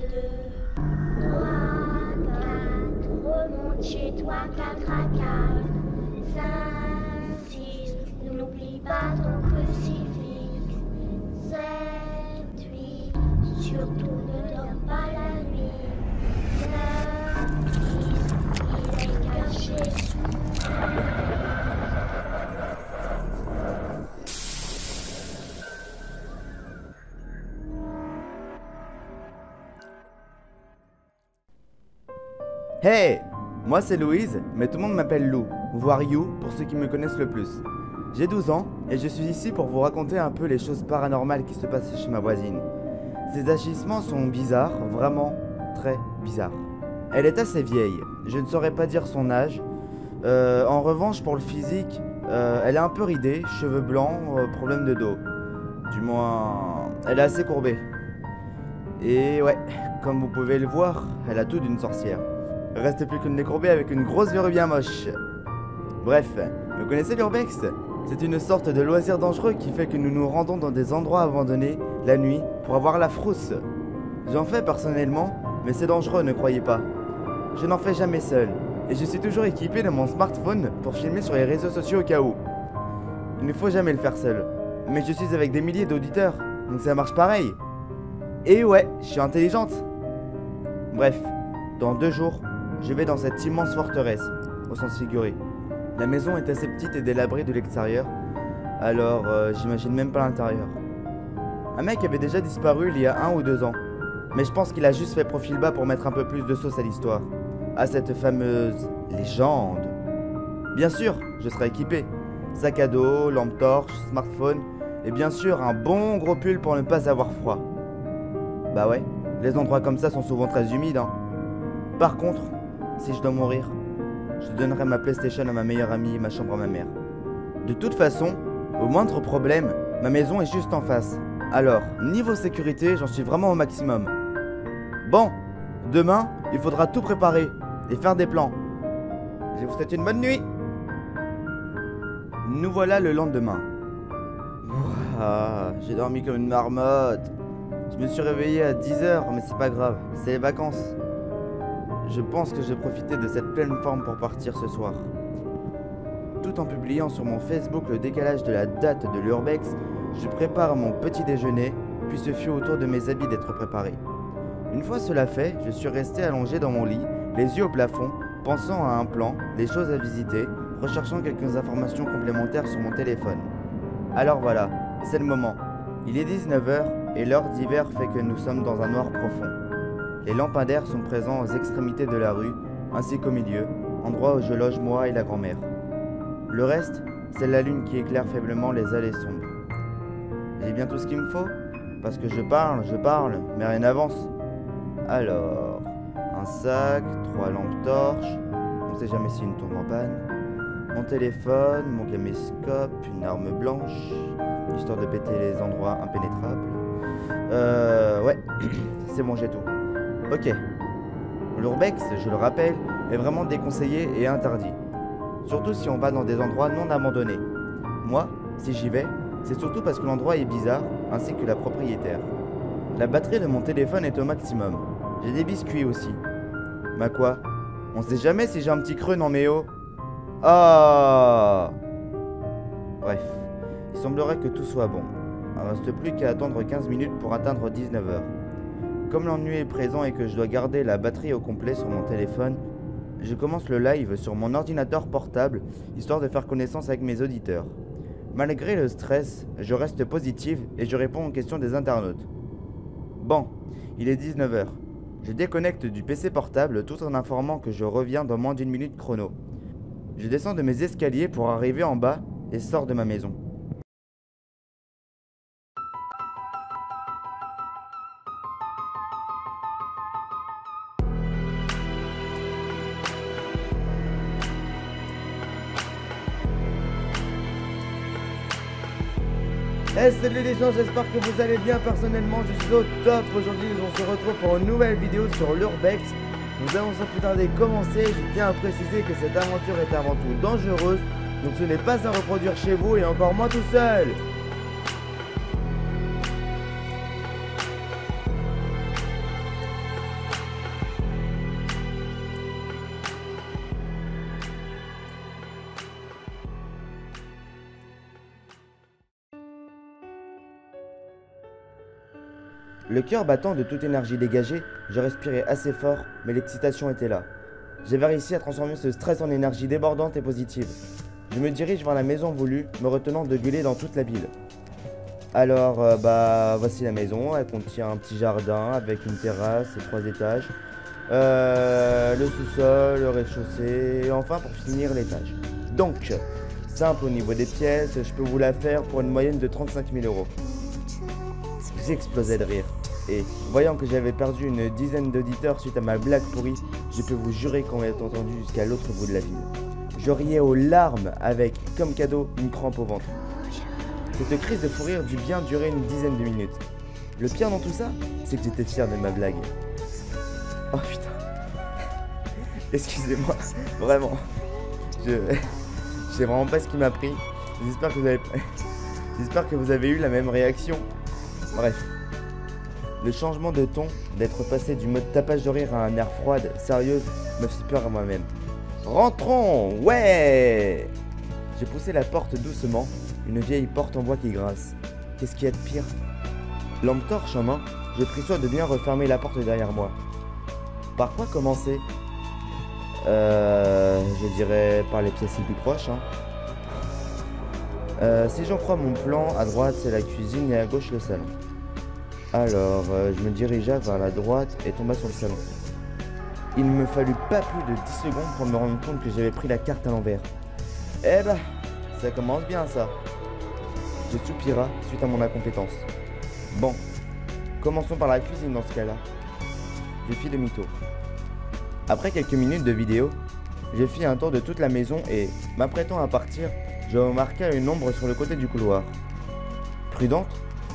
2, 3 à 4, remonte chez toi 4 à 4, 5, 6, n'oublie pas ton crucifix, 7, 8, surtout ne dors pas la nuit, 9, 10, il est caché sous terre. Hey! Moi c'est Louise, mais tout le monde m'appelle Lou, voire You pour ceux qui me connaissent le plus. J'ai 12 ans et je suis ici pour vous raconter un peu les choses paranormales qui se passent chez ma voisine. Ces agissements sont bizarres, vraiment très bizarres. Elle est assez vieille, je ne saurais pas dire son âge. En revanche pour le physique, elle est un peu ridée, cheveux blancs, problème de dos. Du moins, elle est assez courbée. Et ouais, comme vous pouvez le voir, elle a tout d'une sorcière. Reste plus qu'une nez courbée avec une grosse verrue bien moche. Bref, vous connaissez l'urbex? C'est une sorte de loisir dangereux qui fait que nous nous rendons dans des endroits abandonnés la nuit pour avoir la frousse. J'en fais personnellement, mais c'est dangereux, ne croyez pas. Je n'en fais jamais seul, et je suis toujours équipé de mon smartphone pour filmer sur les réseaux sociaux au cas où. Il ne faut jamais le faire seul, mais je suis avec des milliers d'auditeurs, donc ça marche pareil. Et ouais, je suis intelligente. Bref, dans 2 jours, je vais dans cette immense forteresse, au sens figuré. La maison est assez petite et délabrée de l'extérieur, alors j'imagine même pas l'intérieur. Un mec avait déjà disparu il y a 1 ou 2 ans, mais je pense qu'il a juste fait profil bas pour mettre un peu plus de sauce à l'histoire, à cette fameuse légende. Bien sûr, je serai équipé. Sac à dos, lampe torche, smartphone, et bien sûr un bon gros pull pour ne pas avoir froid. Bah ouais, les endroits comme ça sont souvent très humides, hein. Par contre, si je dois mourir, je donnerai ma PlayStation à ma meilleure amie et ma chambre à ma mère. De toute façon, au moindre problème, ma maison est juste en face. Alors, niveau sécurité, j'en suis vraiment au maximum. Bon, demain, il faudra tout préparer et faire des plans. Je vous souhaite une bonne nuit. Nous voilà le lendemain. Ouah, j'ai dormi comme une marmotte. Je me suis réveillé à 10h, mais c'est pas grave, c'est les vacances. Je pense que j'ai profité de cette pleine forme pour partir ce soir. Tout en publiant sur mon Facebook le décalage de la date de l'urbex, je prépare mon petit déjeuner, puis ce fut au tour de mes habits d'être préparés. Une fois cela fait, je suis resté allongé dans mon lit, les yeux au plafond, pensant à un plan, des choses à visiter, recherchant quelques informations complémentaires sur mon téléphone. Alors voilà, c'est le moment. Il est 19h et l'heure d'hiver fait que nous sommes dans un noir profond. Les lampadaires sont présents aux extrémités de la rue, ainsi qu'au milieu, endroit où je loge moi et la grand-mère. Le reste, c'est la lune qui éclaire faiblement les allées sombres. J'ai bien tout ce qu'il me faut, parce que je parle, mais rien n'avance. Alors, un sac, 3 lampes torches, on sait jamais si une tombe en panne, mon téléphone, mon caméscope, une arme blanche, histoire de péter les endroits impénétrables. Ouais, c'est bon, j'ai tout. Ok. L'urbex, je le rappelle, est vraiment déconseillé et interdit. Surtout si on va dans des endroits non abandonnés. Moi, si j'y vais, c'est surtout parce que l'endroit est bizarre, ainsi que la propriétaire. La batterie de mon téléphone est au maximum. J'ai des biscuits aussi. Bah quoi? On sait jamais si j'ai un petit creux, non mais oh. Ah. Bref, il semblerait que tout soit bon. Il ne reste plus qu'à attendre 15 minutes pour atteindre 19h. Comme l'ennui est présent et que je dois garder la batterie au complet sur mon téléphone, je commence le live sur mon ordinateur portable, histoire de faire connaissance avec mes auditeurs. Malgré le stress, je reste positive et je réponds aux questions des internautes. Bon, il est 19h. Je déconnecte du PC portable tout en informant que je reviens dans moins d'1 minute chrono. Je descends de mes escaliers pour arriver en bas et sors de ma maison. Hey, salut les gens, j'espère que vous allez bien. Personnellement, je suis au top. Aujourd'hui, on se retrouve pour une nouvelle vidéo sur l'urbex. Nous allons sans plus tarder commencer. Je tiens à préciser que cette aventure est avant tout dangereuse, donc ce n'est pas à reproduire chez vous et encore moins tout seul. Le cœur battant de toute énergie dégagée, je respirais assez fort, mais l'excitation était là. J'avais réussi à transformer ce stress en énergie débordante et positive. Je me dirige vers la maison voulue, me retenant de gueuler dans toute la ville. Alors, voici la maison. Elle contient un petit jardin avec une terrasse et 3 étages. Le sous-sol, le rez-de-chaussée, et enfin pour finir l'étage. Donc, simple au niveau des pièces, je peux vous la faire pour une moyenne de 35 000 euros. J'explosais de rire. Et voyant que j'avais perdu une dizaine d'auditeurs suite à ma blague pourrie, je peux vous jurer qu'on m'ait entendu jusqu'à l'autre bout de la ville. Je riais aux larmes avec, comme cadeau, une crampe au ventre. Cette crise de fou rire dut bien durer une dizaine de minutes. Le pire dans tout ça, c'est que j'étais fier de ma blague. Oh putain. Excusez-moi, vraiment. Je sais vraiment pas ce qui m'a pris. J'espère que vous avez eu la même réaction. Bref. Le changement de ton, d'être passé du mode tapage de rire à un air froide, sérieuse, me fit peur à moi-même. Rentrons, ouais! J'ai poussé la porte doucement, une vieille porte en bois qui grince. Qu'est-ce qu'il y a de pire? Lampe torche en main, je pris soin de bien refermer la porte derrière moi. Par quoi commencer? Je dirais par les pièces les plus proches, hein. Si j'en crois mon plan, à droite c'est la cuisine et à gauche le salon. Alors, je me dirigea vers la droite et tomba sur le salon. Il ne me fallut pas plus de 10 secondes pour me rendre compte que j'avais pris la carte à l'envers. Eh bah, ça commence bien ça. Je soupira suite à mon incompétence. Bon, commençons par la cuisine dans ce cas-là. Je fis demi-tour. Après quelques minutes de vidéo, j'ai fait un tour de toute la maison et, m'apprêtant à partir, je remarqua une ombre sur le côté du couloir. Prudente,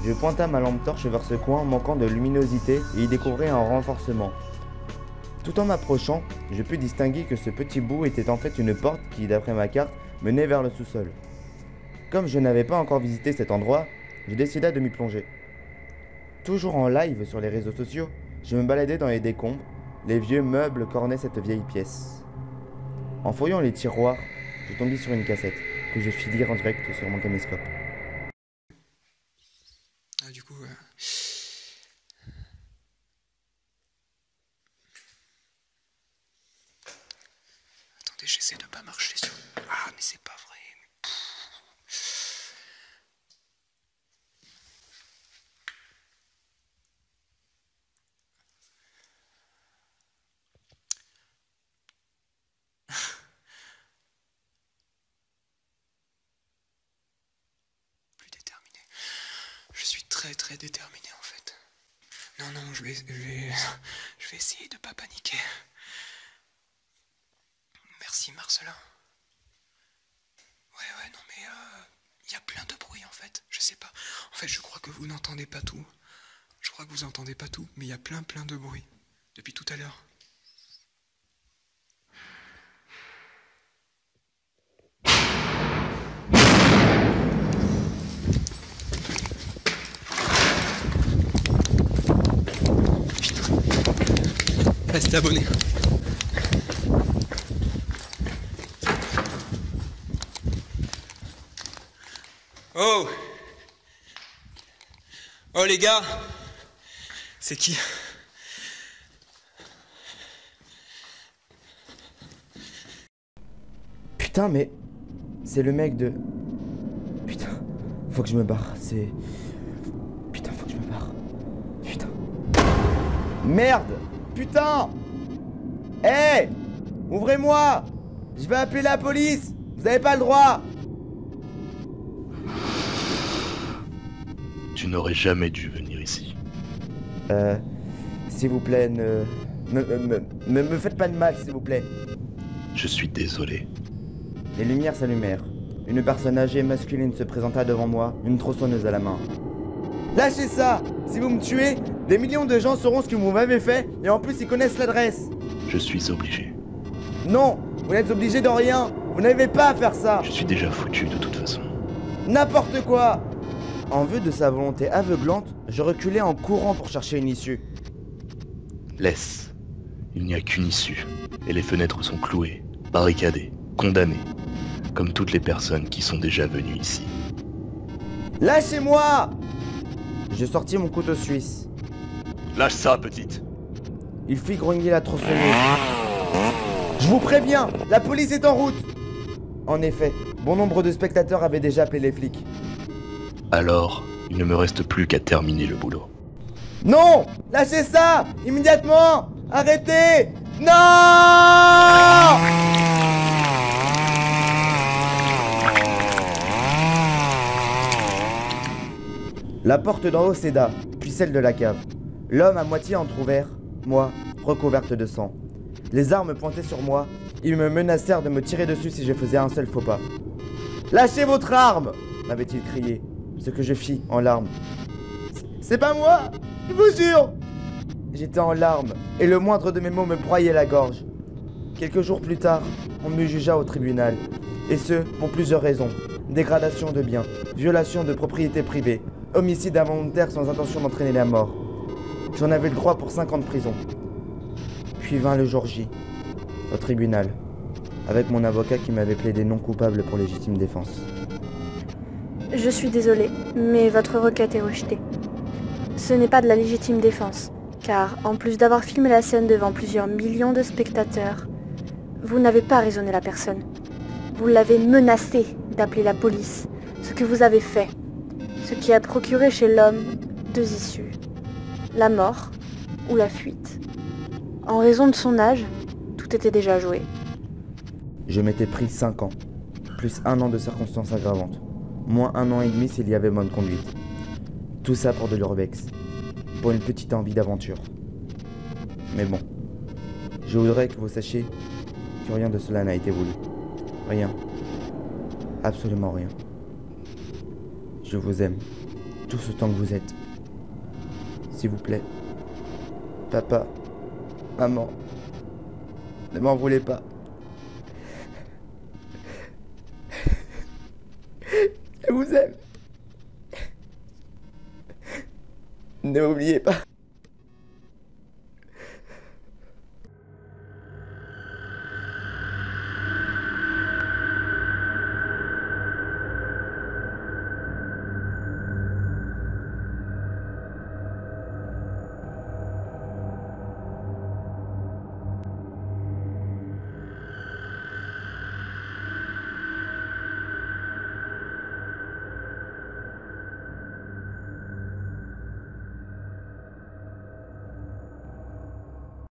je pointa ma lampe torche vers ce coin manquant de luminosité et y découvris un renforcement. Tout en m'approchant, je pus distinguer que ce petit bout était en fait une porte qui, d'après ma carte, menait vers le sous-sol. Comme je n'avais pas encore visité cet endroit, je décida de m'y plonger. Toujours en live sur les réseaux sociaux, je me baladais dans les décombres, les vieux meubles qu'ornait cette vieille pièce. En fouillant les tiroirs, je tombis sur une cassette que je fis lire en direct sur mon caméscope. Du coup, attendez, j'essaie de pas marcher sur... Ah, mais c'est pas vrai. Plus déterminé. Je suis très déterminé en fait. Non, je vais essayer de pas paniquer. Merci Marcelin. Ouais, non mais y a plein de bruit en fait. Je sais pas. En fait, je crois que vous n'entendez pas tout. Je crois que vous entendez pas tout, mais il y a plein de bruit depuis tout à l'heure. Restez abonnés. Oh les gars, c'est qui? Putain, mais c'est le mec de... Putain, faut que je me barre, c'est... Putain, faut que je me barre. Putain. Merde. Putain. Hé, ouvrez-moi. Je vais appeler la police. Vous avez pas le droit. Tu n'aurais jamais dû venir ici. S'il vous plaît, ne me faites pas de mal, s'il vous plaît. Je suis désolé. Les lumières s'allumèrent. Une personne âgée masculine se présenta devant moi, une tronçonneuse à la main. Lâchez ça! Si vous me tuez, des millions de gens sauront ce que vous m'avez fait, et en plus ils connaissent l'adresse. Je suis obligé. Non! Vous n'êtes obligé de rien! Vous n'avez pas à faire ça! Je suis déjà foutu de toute façon. N'importe quoi! En vue de sa volonté aveuglante, je reculai en courant pour chercher une issue. Laisse. Il n'y a qu'une issue. Et les fenêtres sont clouées, barricadées, condamnées. Comme toutes les personnes qui sont déjà venues ici. Lâchez-moi! Je sortis mon couteau suisse. Lâche ça, petite. Il fit grogner la tronçonneuse. Je vous préviens, la police est en route. En effet, bon nombre de spectateurs avaient déjà appelé les flics. Alors, il ne me reste plus qu'à terminer le boulot. Non! Lâchez ça! Immédiatement! Arrêtez! Non! La porte d'en haut céda, puis celle de la cave. L'homme à moitié entrouvert, moi, recouverte de sang. Les armes pointaient sur moi, ils me menacèrent de me tirer dessus si je faisais un seul faux pas. Lâchez votre arme! M'avait-il crié, ce que je fis en larmes. C'est pas moi! Je vous jure! J'étais en larmes, et le moindre de mes mots me broyait la gorge. Quelques jours plus tard, on me jugea au tribunal, et ce, pour plusieurs raisons. Dégradation de biens, violation de propriété privée, homicide involontaire sans intention d'entraîner la mort. J'en avais le droit pour 5 ans de prison. Puis vint le jour J, au tribunal, avec mon avocat qui m'avait plaidé non coupable pour légitime défense. Je suis désolée, mais votre requête est rejetée. Ce n'est pas de la légitime défense, car en plus d'avoir filmé la scène devant plusieurs millions de spectateurs, vous n'avez pas raisonné la personne. Vous l'avez menacé d'appeler la police, ce que vous avez fait, ce qui a procuré chez l'homme 2 issues, la mort ou la fuite. En raison de son âge, tout était déjà joué. Je m'étais pris 5 ans, plus 1 an de circonstances aggravantes, moins 1 an et demi s'il y avait bonne conduite. Tout ça pour de l'urbex, pour une petite envie d'aventure. Mais bon, je voudrais que vous sachiez que rien de cela n'a été voulu. Rien. Absolument rien. Je vous aime, tout autant que vous êtes. S'il vous plaît, papa, maman, ne m'en voulez pas. Je vous aime. Ne m'oubliez pas.